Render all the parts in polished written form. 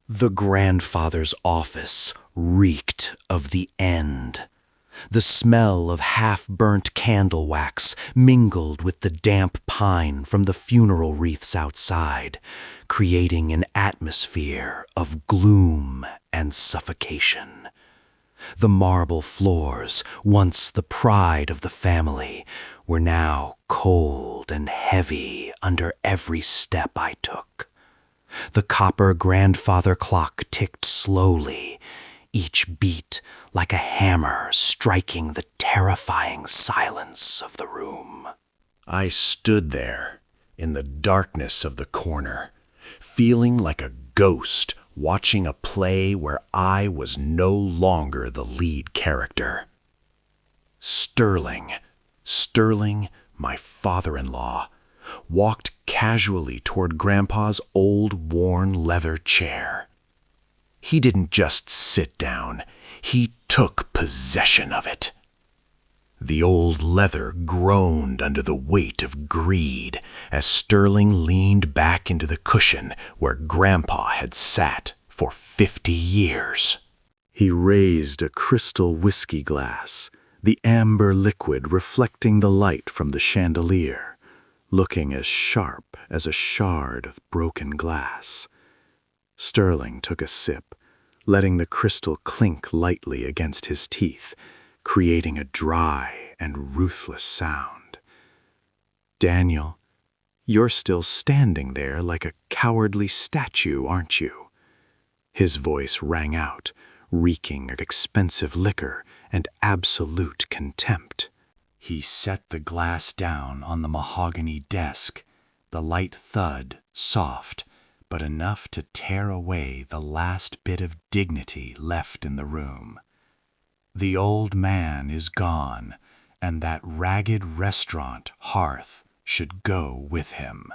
The grandfather's office reeked of the end. The smell of half-burnt candle wax mingled with the damp pine from the funeral wreaths outside, creating an atmosphere of gloom and suffocation. The marble floors, once the pride of the family, were now cold and heavy under every step I took. The copper grandfather clock ticked slowly, each beat like a hammer striking the terrifying silence of the room. I stood there, in the darkness of the corner, feeling like a ghost watching a play where I was no longer the lead character. Sterling, my father-in-law, walked casually toward Grandpa's old worn leather chair. He didn't just sit down, he took possession of it. The old leather groaned under the weight of greed as Sterling leaned back into the cushion where Grandpa had sat for 50 years. He raised a crystal whiskey glass, the amber liquid reflecting the light from the chandelier, looking as sharp as a shard of broken glass. Sterling took a sip, letting the crystal clink lightly against his teeth, creating a dry and ruthless sound. "Daniel, you're still standing there like a cowardly statue, aren't you?" His voice rang out, reeking of expensive liquor and absolute contempt. He set the glass down on the mahogany desk, the light thud soft, but enough to tear away the last bit of dignity left in the room. The old man is gone, and that ragged restaurant, Hearth, should go with him.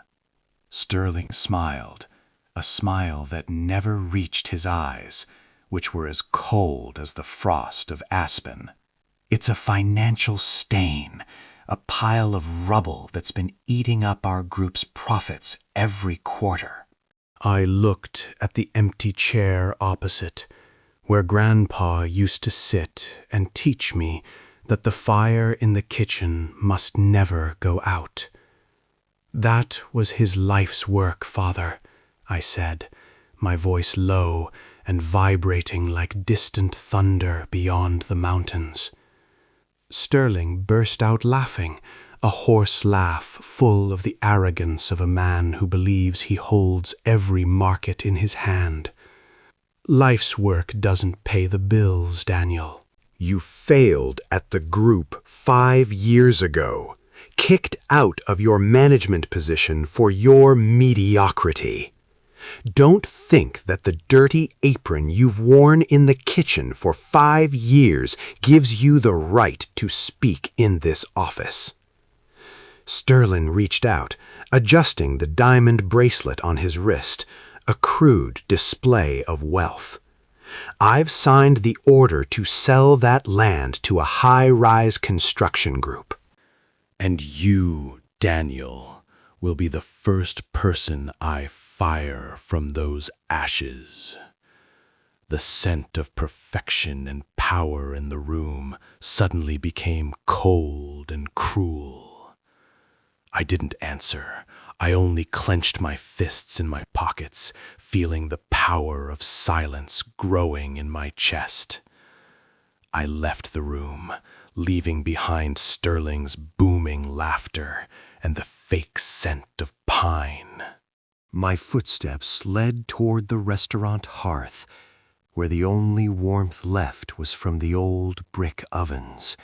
Sterling smiled, a smile that never reached his eyes, which were as cold as the frost of aspen. "It's a financial stain, a pile of rubble that's been eating up our group's profits every quarter." I looked at the empty chair opposite, where Grandpa used to sit and teach me that the fire in the kitchen must never go out. "That was his life's work, Father," I said, my voice low and vibrating like distant thunder beyond the mountains. Sterling burst out laughing, a hoarse laugh full of the arrogance of a man who believes he holds every market in his hand. "Life's work doesn't pay the bills, Daniel." You failed at the group 5 years ago, kicked out of your management position for your mediocrity. Don't think that the dirty apron you've worn in the kitchen for 5 years gives you the right to speak in this office. Sterling reached out, adjusting the diamond bracelet on his wrist, a crude display of wealth. "I've signed the order to sell that land to a high-rise construction group." "And you, Daniel, will be the first person I fire from those ashes." The scent of perfection and power in the room suddenly became cold and cruel. I didn't answer. I only clenched my fists in my pockets, feeling the power of silence growing in my chest. I left the room, leaving behind Sterling's booming laughter and the fake scent of pine. My footsteps led toward the restaurant Hearth, where the only warmth left was from the old brick ovens.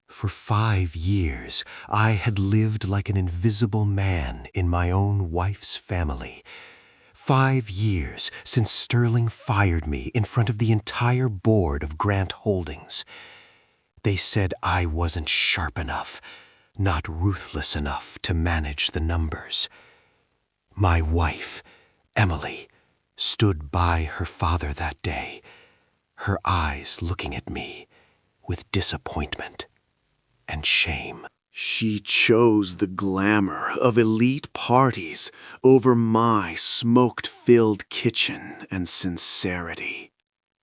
For 5 years, I had lived like an invisible man in my own wife's family. 5 years since Sterling fired me in front of the entire board of Grant Holdings. They said I wasn't sharp enough, not ruthless enough to manage the numbers. My wife, Emily, stood by her father that day, her eyes looking at me with disappointment and shame. She chose the glamour of elite parties over my smoke-filled kitchen and sincerity.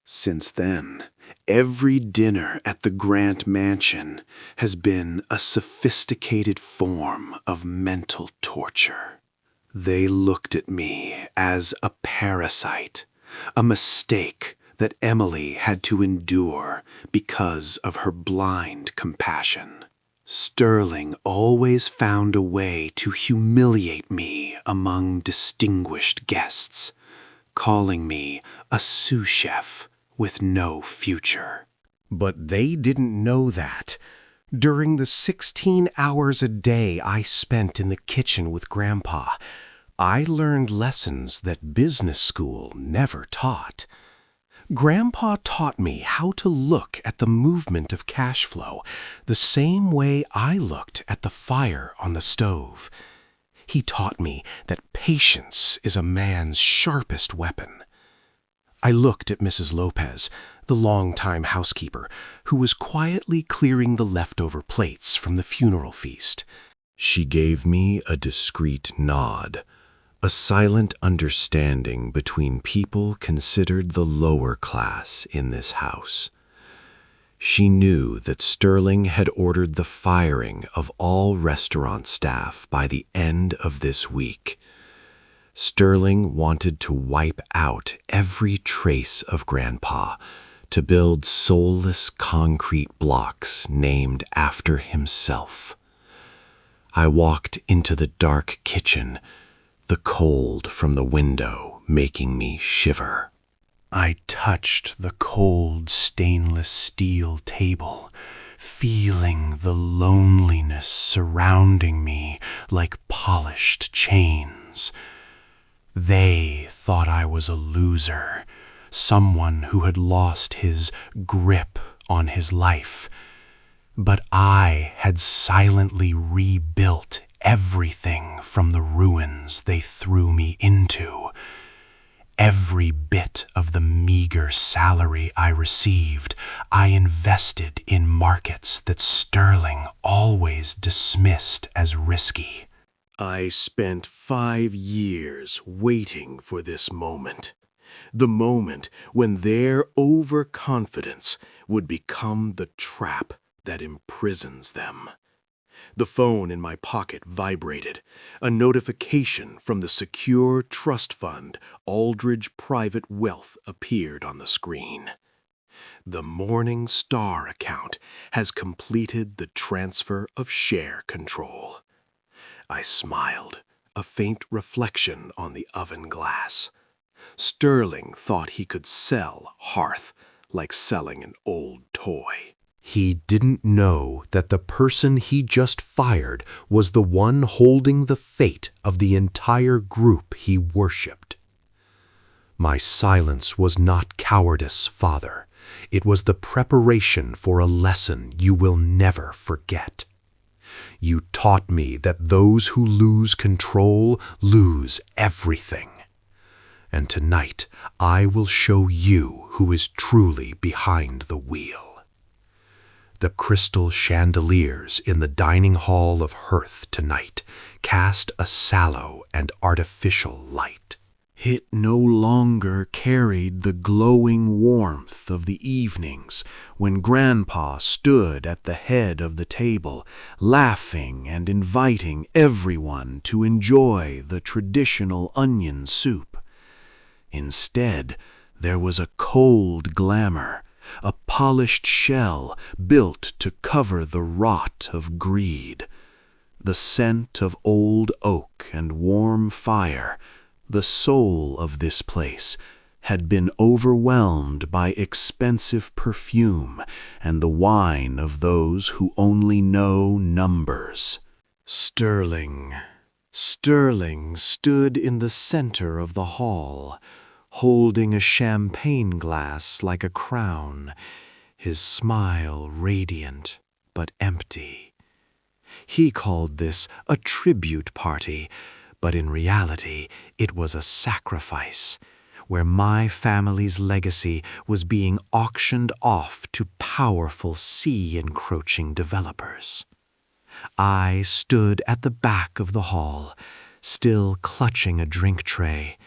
Since then, every dinner at the Grant Mansion has been a sophisticated form of mental torture. They looked at me as a parasite, a mistake that Emily had to endure because of her blind compassion. Sterling always found a way to humiliate me among distinguished guests, calling me a sous chef with no future. But they didn't know that. During the 16 hours a day I spent in the kitchen with Grandpa, I learned lessons that business school never taught. Grandpa taught me how to look at the movement of cash flow the same way I looked at the fire on the stove. He taught me that patience is a man's sharpest weapon. I looked at Mrs. Lopez, the longtime housekeeper, who was quietly clearing the leftover plates from the funeral feast. She gave me a discreet nod, a silent understanding between people considered the lower class in this house. She knew that Sterling had ordered the firing of all restaurant staff by the end of this week. Sterling wanted to wipe out every trace of Grandpa, to build soulless concrete blocks named after himself. I walked into the dark kitchen, the cold from the window making me shiver. I touched the cold stainless steel table, feeling the loneliness surrounding me like polished chains. They thought I was a loser, someone who had lost his grip on his life. But I had silently rebuilt everything from the ruins they threw me into. Every bit of the meager salary I received, I invested in markets that Sterling always dismissed as risky. I spent 5 years waiting for this moment. The moment when their overconfidence would become the trap that imprisons them. The phone in my pocket vibrated. A notification from the secure trust fund Aldridge Private Wealth appeared on the screen. The Morning Star account has completed the transfer of share control. I smiled, a faint reflection on the oven glass. Sterling thought he could sell Hearth like selling an old toy. He didn't know that the person he just fired was the one holding the fate of the entire group he worshipped. My silence was not cowardice, Father. It was the preparation for a lesson you will never forget. You taught me that those who lose control lose everything. And tonight I will show you who is truly behind the wheel. The crystal chandeliers in the dining hall of Hearth tonight cast a sallow and artificial light. It no longer carried the glowing warmth of the evenings when Grandpa stood at the head of the table, laughing and inviting everyone to enjoy the traditional onion soup. Instead, there was a cold glamour, a polished shell built to cover the rot of greed. The scent of old oak and warm fire, the soul of this place, had been overwhelmed by expensive perfume and the wine of those who only know numbers. Sterling stood in the center of the hall, holding a champagne glass like a crown, his smile radiant but empty. He called this a tribute party, but in reality it was a sacrifice, where my family's legacy was being auctioned off to powerful sea-encroaching developers. I stood at the back of the hall, still clutching a drink tray,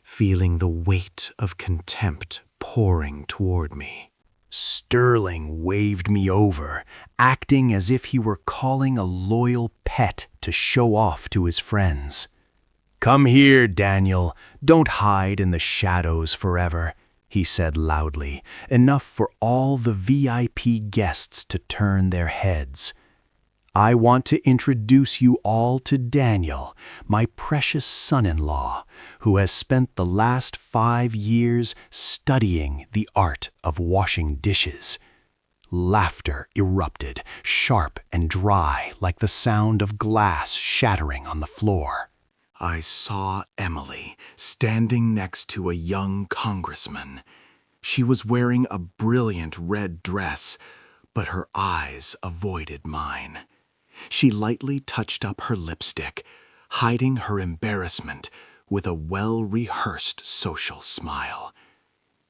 feeling the weight of contempt pouring toward me. Sterling waved me over, acting as if he were calling a loyal pet to show off to his friends. "Come here, Daniel. Don't hide in the shadows forever," he said loudly, enough for all the VIP guests to turn their heads. "I want to introduce you all to Daniel, my precious son-in-law, who has spent the last 5 years studying the art of washing dishes." Laughter erupted, sharp and dry like the sound of glass shattering on the floor. I saw Emily standing next to a young congressman. She was wearing a brilliant red dress, but her eyes avoided mine. She lightly touched up her lipstick, hiding her embarrassment with a well-rehearsed social smile.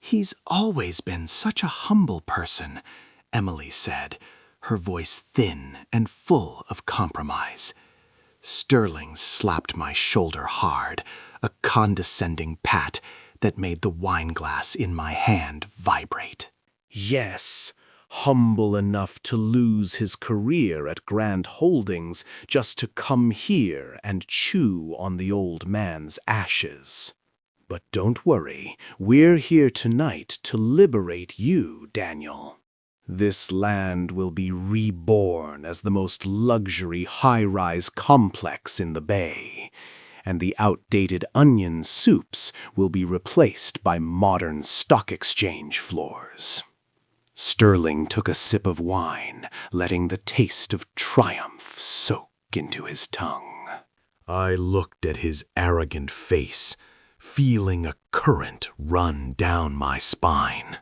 "He's always been such a humble person," Emily said, her voice thin and full of compromise. Sterling slapped my shoulder hard, a condescending pat that made the wineglass in my hand vibrate. Yes, humble enough to lose his career at Grant Holdings just to come here and chew on the old man's ashes. But don't worry, we're here tonight to liberate you, Daniel. This land will be reborn as the most luxury high-rise complex in the Bay, and the outdated onion soups will be replaced by modern stock exchange floors. Sterling took a sip of wine, letting the taste of triumph soak into his tongue. I looked at his arrogant face, feeling a current run down my spine.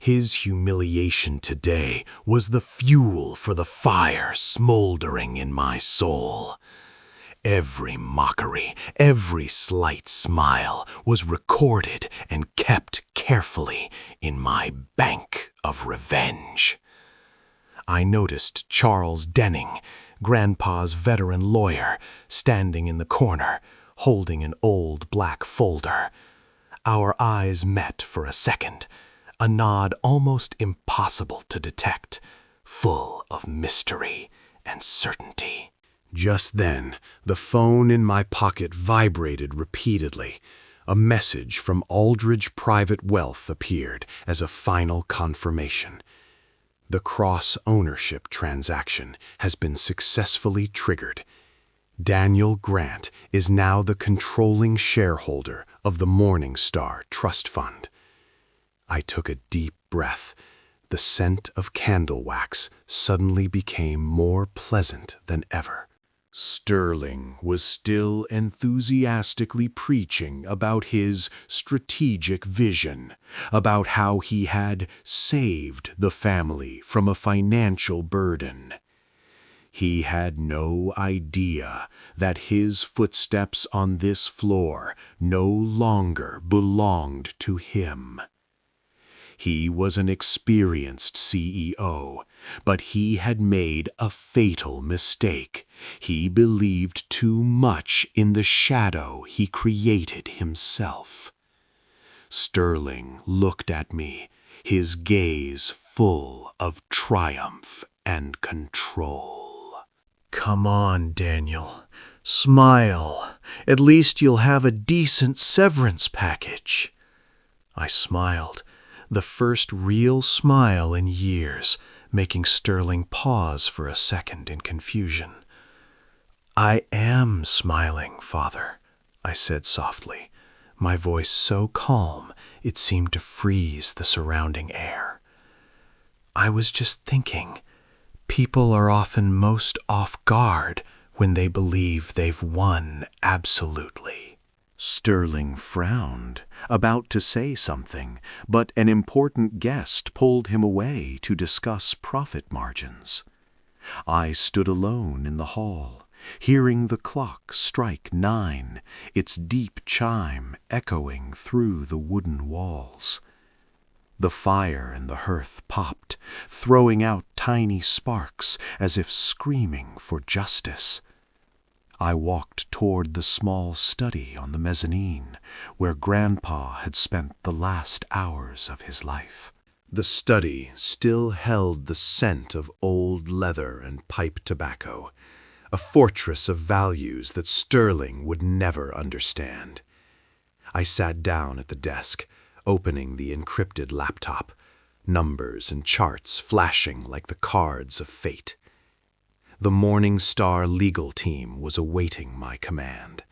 His humiliation today was the fuel for the fire smoldering in my soul. Every mockery, every slight smile was recorded and kept carefully in my bank of revenge. I noticed Charles Denning, Grandpa's veteran lawyer, standing in the corner, holding an old black folder. Our eyes met for a second, a nod almost impossible to detect, full of mystery and certainty. Just then, the phone in my pocket vibrated repeatedly. A message from Aldridge Private Wealth appeared as a final confirmation. The cross-ownership transaction has been successfully triggered. Daniel Grant is now the controlling shareholder of the Morningstar Trust Fund. I took a deep breath. The scent of candle wax suddenly became more pleasant than ever. Sterling was still enthusiastically preaching about his strategic vision, about how he had saved the family from a financial burden. He had no idea that his footsteps on this floor no longer belonged to him. He was an experienced CEO, but he had made a fatal mistake. He believed too much in the shadow he created himself. Sterling looked at me, his gaze full of triumph and control. "Come on, Daniel. Smile. At least you'll have a decent severance package." I smiled, the first real smile in years, making Sterling pause for a second in confusion. "I am smiling, Father," I said softly, my voice so calm it seemed to freeze the surrounding air. "I was just thinking, people are often most off guard when they believe they've won absolutely." Sterling frowned, about to say something, but an important guest pulled him away to discuss profit margins. I stood alone in the hall, hearing the clock strike 9, its deep chime echoing through the wooden walls. The fire in the hearth popped, throwing out tiny sparks as if screaming for justice. I walked toward the small study on the mezzanine, where Grandpa had spent the last hours of his life. The study still held the scent of old leather and pipe tobacco, a fortress of values that Sterling would never understand. I sat down at the desk, opening the encrypted laptop, numbers and charts flashing like the cards of fate. The Morning Star legal team was awaiting my command.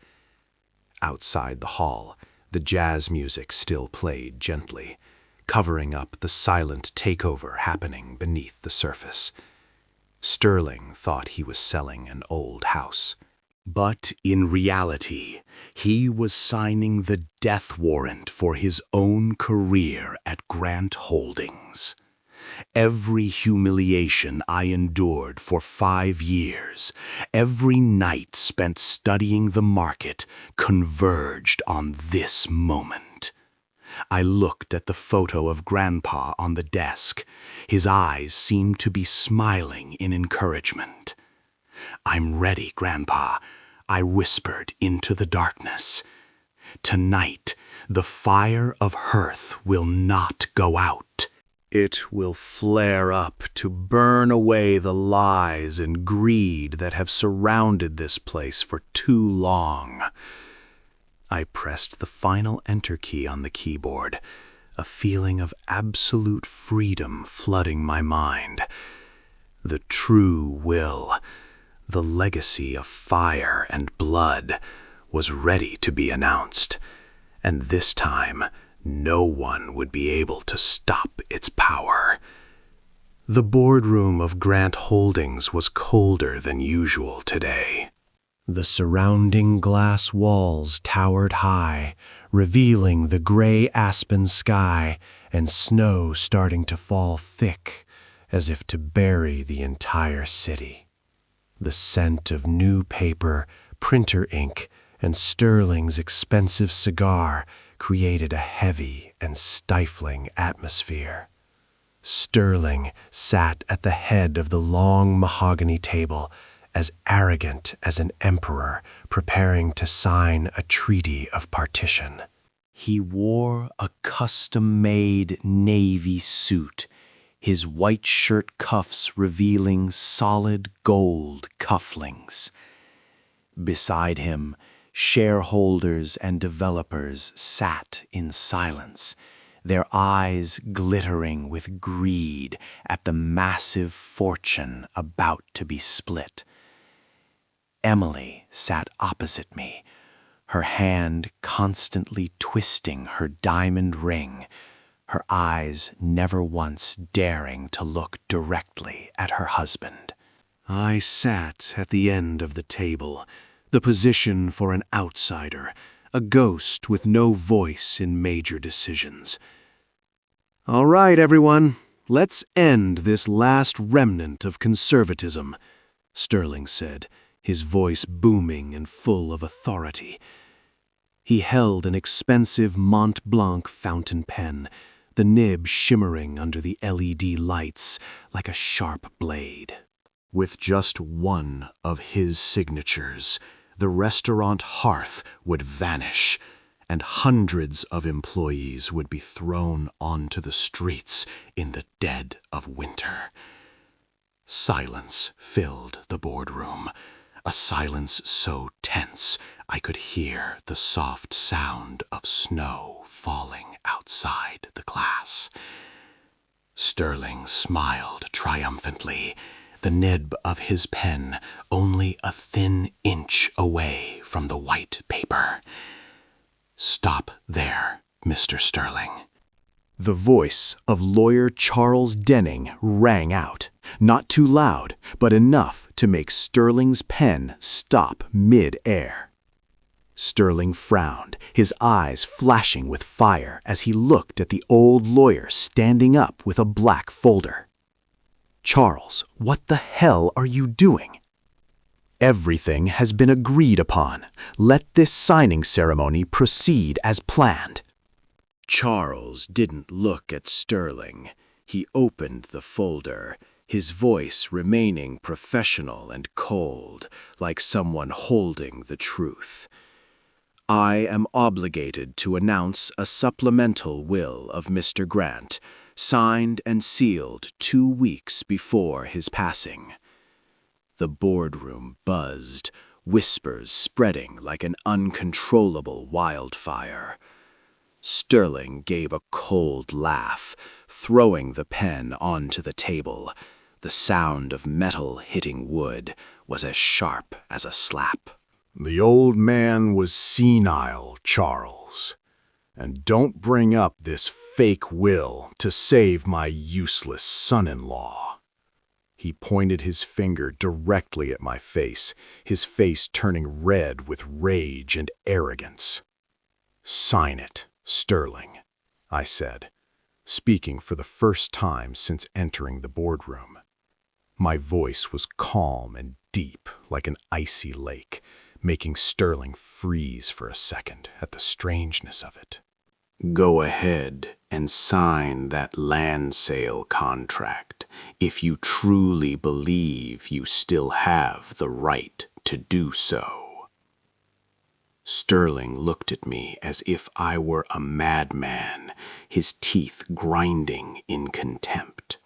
Outside the hall, the jazz music still played gently, covering up the silent takeover happening beneath the surface. Sterling thought he was selling an old house. But in reality, he was signing the death warrant for his own career at Grant Holdings. Every humiliation I endured for 5 years, every night spent studying the market, converged on this moment. I looked at the photo of Grandpa on the desk. His eyes seemed to be smiling in encouragement. "I'm ready, Grandpa," I whispered into the darkness. "Tonight, the fire of Hearth will not go out. It will flare up to burn away the lies and greed that have surrounded this place for too long." I pressed the final enter key on the keyboard, a feeling of absolute freedom flooding my mind. The true will, the legacy of fire and blood, was ready to be announced, and this time no one would be able to stop its power. The boardroom of Grant Holdings was colder than usual today. The surrounding glass walls towered high, revealing the gray aspen sky and snow starting to fall thick, as if to bury the entire city. The scent of new paper, printer ink, and Sterling's expensive cigar created a heavy and stifling atmosphere. Sterling sat at the head of the long mahogany table, as arrogant as an emperor preparing to sign a treaty of partition. He wore a custom-made navy suit, his white shirt cuffs revealing solid gold cufflinks. Beside him, shareholders and developers sat in silence, their eyes glittering with greed at the massive fortune about to be split. Emily sat opposite me, her hand constantly twisting her diamond ring, her eyes never once daring to look directly at her husband. I sat at the end of the table, the position for an outsider, a ghost with no voice in major decisions. "All right, everyone, let's end this last remnant of conservatism," Sterling said, his voice booming and full of authority. He held an expensive Mont Blanc fountain pen, the nib shimmering under the LED lights like a sharp blade. With just one of his signatures, the restaurant Hearth would vanish, and hundreds of employees would be thrown onto the streets in the dead of winter. Silence filled the boardroom, a silence so tense I could hear the soft sound of snow falling outside the glass. Sterling smiled triumphantly, the nib of his pen only a thin inch away from the white paper. "Stop there, Mr. Sterling." The voice of lawyer Charles Denning rang out, not too loud, but enough to make Sterling's pen stop mid-air. Sterling frowned, his eyes flashing with fire as he looked at the old lawyer standing up with a black folder. "Charles, what the hell are you doing?" "Everything has been agreed upon. Let this signing ceremony proceed as planned." Charles didn't look at Sterling. He opened the folder, his voice remaining professional and cold, like someone holding the truth. I am obligated to announce a supplemental will of Mr. Grant, signed and sealed 2 weeks before his passing. The boardroom buzzed, whispers spreading like an uncontrollable wildfire. Sterling gave a cold laugh, throwing the pen onto the table. The sound of metal hitting wood was as sharp as a slap. The old man was senile, Charles. And don't bring up this fake will to save my useless son-in-law. He pointed his finger directly at my face, his face turning red with rage and arrogance. "Sign it, Sterling," I said, speaking for the first time since entering the boardroom. My voice was calm and deep like an icy lake, making Sterling freeze for a second at the strangeness of it. Go ahead and sign that land sale contract if you truly believe you still have the right to do so. Sterling looked at me as if I were a madman, his teeth grinding in contempt.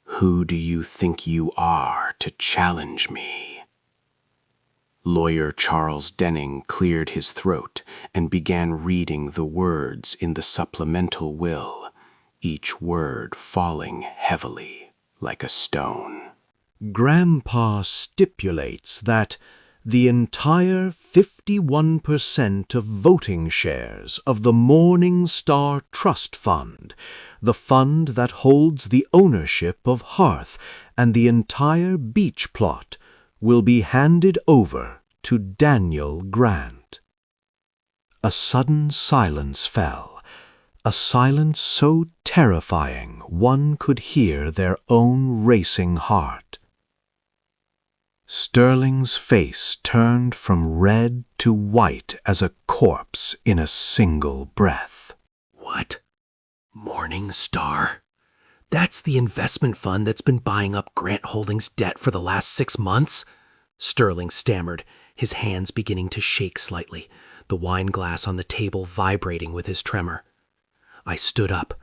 Who do you think you are to challenge me? Lawyer Charles Denning cleared his throat and began reading the words in the supplemental will, each word falling heavily like a stone. Grandpa stipulates that the entire 51% of voting shares of the Morning Star Trust Fund, the fund that holds the ownership of Hearth and the entire beach plot, will be handed over to Daniel Grant. A sudden silence fell, a silence so terrifying one could hear their own racing heart. Sterling's face turned from red to white as a corpse in a single breath. What? Morning Star? That's the investment fund that's been buying up Grant Holdings' debt for the last 6 months? Sterling stammered, his hands beginning to shake slightly, the wine glass on the table vibrating with his tremor. I stood up,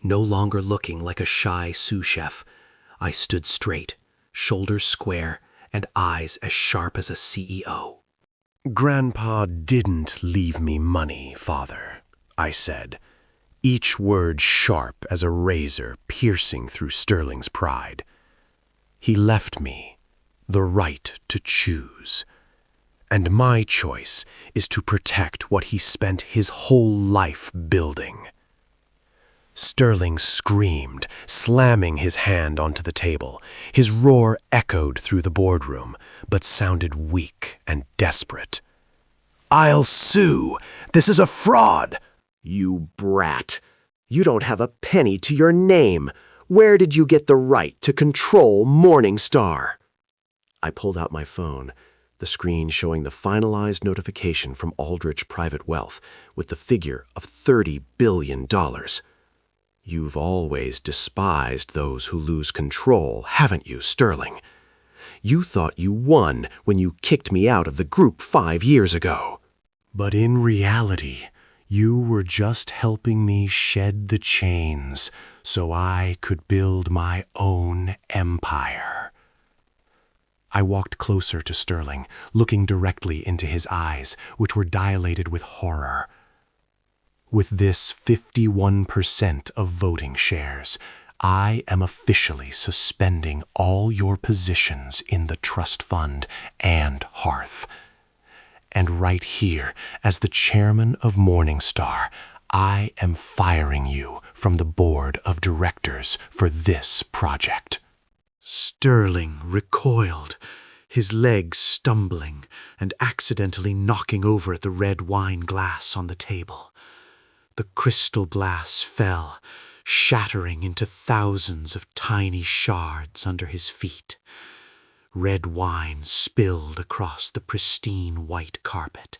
no longer looking like a shy sous chef. I stood straight, shoulders square, and eyes as sharp as a CEO. Grandpa didn't leave me money, Father, I said, each word sharp as a razor piercing through Sterling's pride. He left me the right to choose, and my choice is to protect what he spent his whole life building. Sterling screamed, slamming his hand onto the table. His roar echoed through the boardroom, but sounded weak and desperate. "I'll sue! This is a fraud!" You brat! You don't have a penny to your name. Where did you get the right to control Morning Star? I pulled out my phone, the screen showing the finalized notification from Aldrich Private Wealth with the figure of $30 billion. You've always despised those who lose control, haven't you, Sterling? You thought you won when you kicked me out of the group 5 years ago. But in reality, you were just helping me shed the chains so I could build my own empire. I walked closer to Sterling, looking directly into his eyes, which were dilated with horror. With this 51% of voting shares, I am officially suspending all your positions in the trust fund and Hearth. And right here, as the chairman of Morning Star, I am firing you from the board of directors for this project. Sterling recoiled, his legs stumbling and accidentally knocking over the red wine glass on the table. The crystal glass fell, shattering into thousands of tiny shards under his feet. Red wine spilled across the pristine white carpet,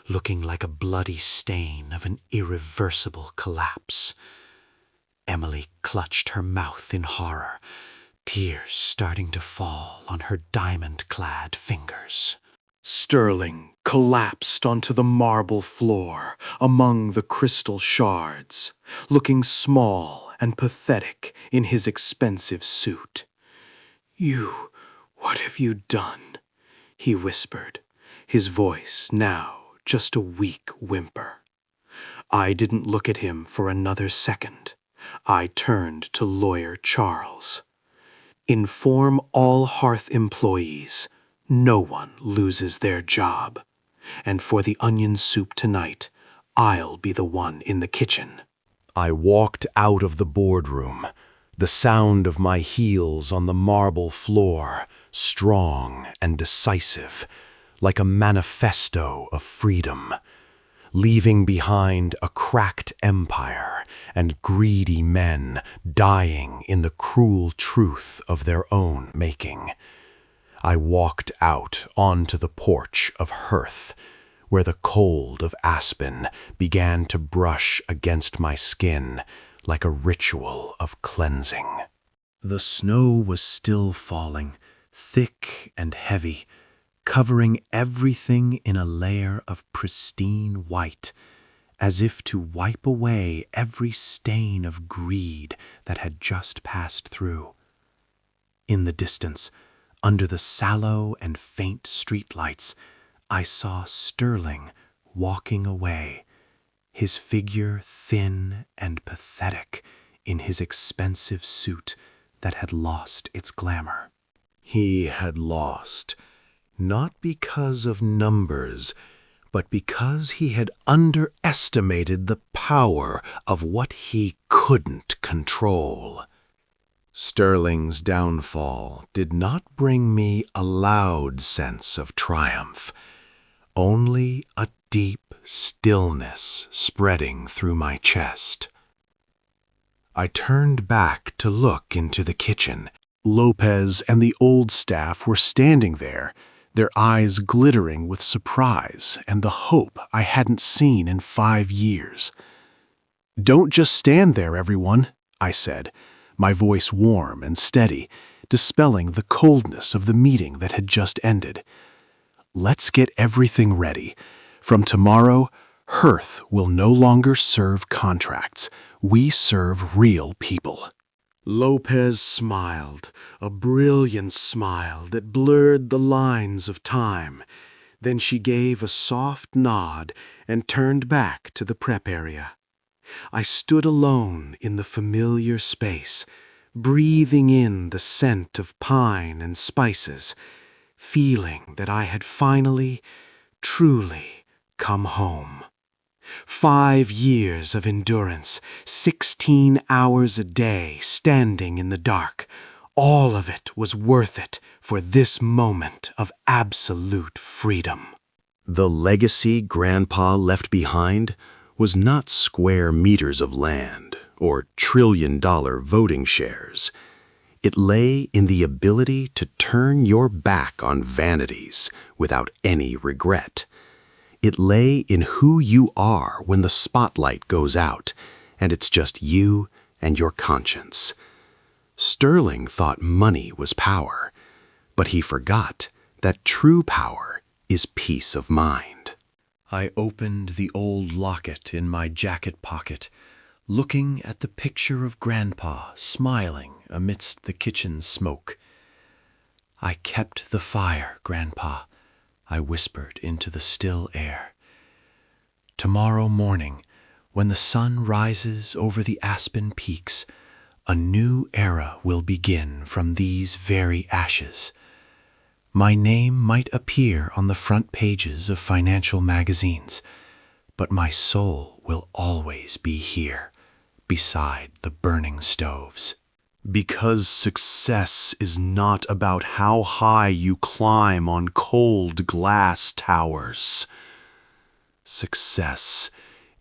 looking like a bloody stain of an irreversible collapse. Emily clutched her mouth in horror, tears starting to fall on her diamond-clad fingers. Sterling collapsed onto the marble floor among the crystal shards, looking small and pathetic in his expensive suit. What have you done?" he whispered, his voice now just a weak whimper. I didn't look at him for another second. I turned to Lawyer Charles. "Inform all Hearth employees. No one loses their job. And for the onion soup tonight, I'll be the one in the kitchen." I walked out of the boardroom, the sound of my heels on the marble floor, strong and decisive, like a manifesto of freedom, leaving behind a cracked empire and greedy men dying in the cruel truth of their own making. I walked out onto the porch of Hearth, where the cold of aspen began to brush against my skin like a ritual of cleansing. The snow was still falling, thick and heavy, covering everything in a layer of pristine white, as if to wipe away every stain of greed that had just passed through. In the distance, under the sallow and faint streetlights, I saw Sterling walking away, his figure thin and pathetic in his expensive suit that had lost its glamour. He had lost, not because of numbers, but because he had underestimated the power of what he couldn't control. Sterling's downfall did not bring me a loud sense of triumph, only a deep stillness spreading through my chest. I turned back to look into the kitchen. Lopez and the old staff were standing there, their eyes glittering with surprise and the hope I hadn't seen in 5 years. "Don't just stand there, everyone," I said, my voice warm and steady, dispelling the coldness of the meeting that had just ended. "Let's get everything ready. From tomorrow, Hearth will no longer serve contracts. We serve real people." Lopez smiled, a brilliant smile that blurred the lines of time. Then she gave a soft nod and turned back to the prep area. I stood alone in the familiar space, breathing in the scent of pine and spices, feeling that I had finally, truly come home. 5 years of endurance, 16 hours a day standing in the dark, all of it was worth it for this moment of absolute freedom. The legacy Grandpa left behind was not square meters of land or trillion-dollar voting shares. It lay in the ability to turn your back on vanities without any regret. It lay in who you are when the spotlight goes out, and it's just you and your conscience. Sterling thought money was power, but he forgot that true power is peace of mind. I opened the old locket in my jacket pocket, looking at the picture of Grandpa smiling amidst the kitchen smoke. "I kept the fire, Grandpa," I whispered into the still air. "Tomorrow morning, when the sun rises over the aspen peaks, a new era will begin from these very ashes. My name might appear on the front pages of financial magazines, but my soul will always be here, beside the burning stoves." Because success is not about how high you climb on cold glass towers. Success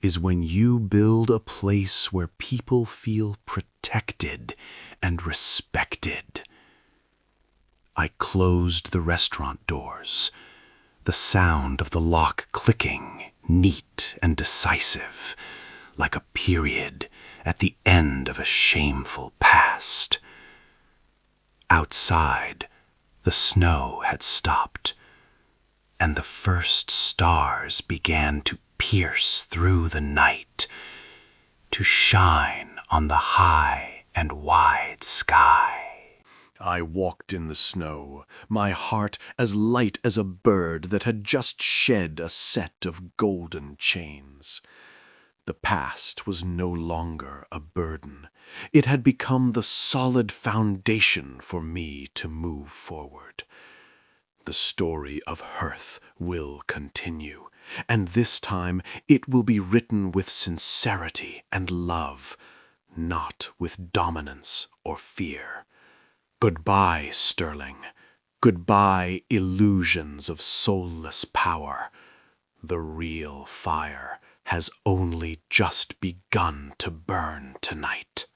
is when you build a place where people feel protected and respected. I closed the restaurant doors, the sound of the lock clicking neat and decisive, like a period at the end of a shameful past. Outside, the snow had stopped, and the first stars began to pierce through the night, to shine on the high and wide sky. I walked in the snow, my heart as light as a bird that had just shed a set of golden chains. The past was no longer a burden. It had become the solid foundation for me to move forward. The story of Hearth will continue, and this time it will be written with sincerity and love, not with dominance or fear. Goodbye, Sterling. Goodbye, illusions of soulless power. The real fire has only just begun to burn tonight.